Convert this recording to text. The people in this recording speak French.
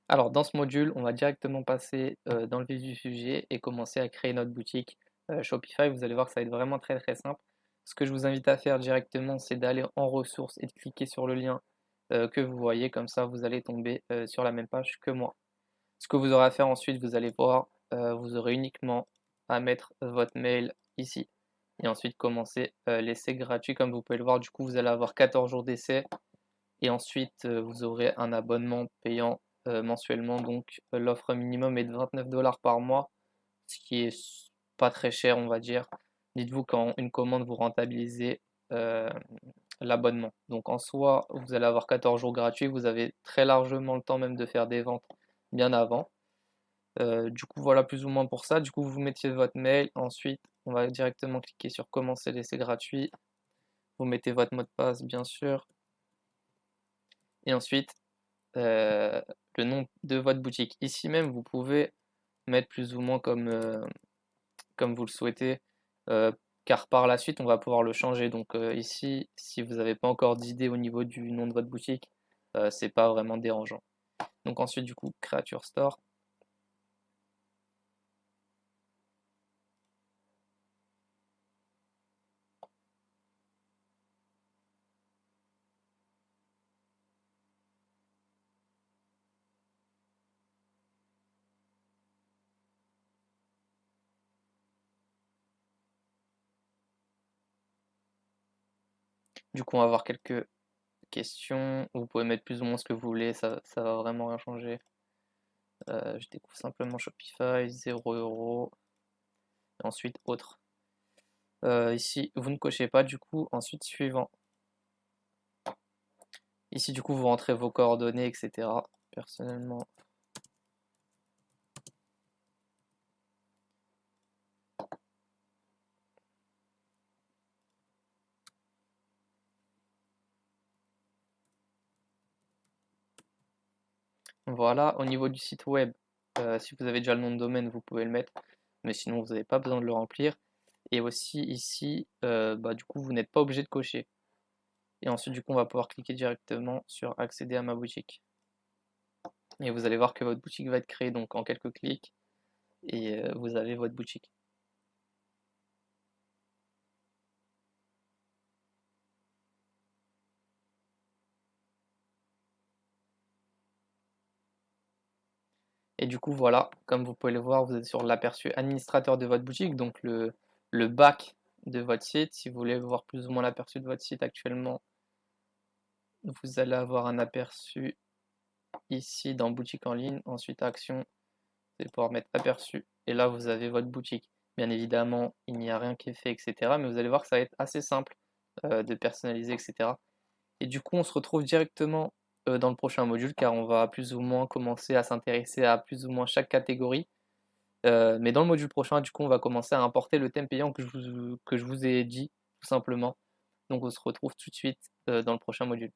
Alors dans ce module, on va directement passer, dans le vif du sujet et commencer à créer notre boutique, Shopify. Vous allez voir que ça va être vraiment très, très simple. Ce que je vous invite à faire directement, c'est d'aller en ressources et de cliquer sur le lien, que vous voyez. Comme ça, vous allez tomber, sur la même page que moi. Ce que vous aurez à faire ensuite, vous allez voir, vous aurez uniquement à mettre votre mail ici et ensuite commencer, l'essai gratuit. Comme vous pouvez le voir, du coup, vous allez avoir 14 jours d'essai et ensuite, vous aurez un abonnement payant, mensuellement. Donc, l'offre minimum est de 29 $ par mois, ce qui est pas très cher, on va dire. Dites-vous qu'en une commande, vous rentabilisez, heu, l'abonnement. Donc en soi, vous allez avoir 14 jours gratuits, vous avez très largement le temps même de faire des ventes bien avant. Du coup, voilà plus ou moins pour ça. Du coup, vous mettiez votre mail, ensuite on va directement cliquer sur commencer l'essai gratuit. Vous mettez votre mot de passe bien sûr et ensuite, heu, le nom de votre boutique. Ici même, vous pouvez mettre plus ou moins comme vous le souhaitez, heu, car par la suite, on va pouvoir le changer. Donc, ici, si vous n'avez pas encore d'idée au niveau du nom de votre boutique, c'est pas vraiment dérangeant. Donc ensuite, du coup, Creature Store. Du coup, on va avoir quelques questions. Vous pouvez mettre plus ou moins ce que vous voulez, ça va vraiment rien changer. Je découvre simplement Shopify, 0 €. Ensuite, autre. Ici, vous ne cochez pas du coup. Ensuite, suivant. Ici, du coup, vous rentrez vos coordonnées, etc. Personnellement, voilà. Au niveau du site web, si vous avez déjà le nom de domaine, vous pouvez le mettre, mais sinon, vous n'avez pas besoin de le remplir. Et aussi ici, bah, du coup, vous n'êtes pas obligé de cocher. Et ensuite, du coup, on va pouvoir cliquer directement sur accéder à ma boutique. Et vous allez voir que votre boutique va être créée donc en quelques clics et vous avez votre boutique. Et du coup, voilà, comme vous pouvez le voir, vous êtes sur l'aperçu administrateur de votre boutique, donc le back de votre site. Si vous voulez voir plus ou moins l'aperçu de votre site actuellement, vous allez avoir un aperçu ici dans boutique en ligne. Ensuite, action, vous allez pouvoir mettre aperçu. Et là, vous avez votre boutique. Bien évidemment, il n'y a rien qui est fait, etc. Mais vous allez voir que ça va être assez simple de personnaliser, etc. Et du coup, on se retrouve directement dans le prochain module car on va plus ou moins commencer à s'intéresser à plus ou moins chaque catégorie. Mais dans le module prochain, du coup, on va commencer à importer le thème payant que je vous ai dit, tout simplement. Donc on se retrouve tout de suite dans le prochain module.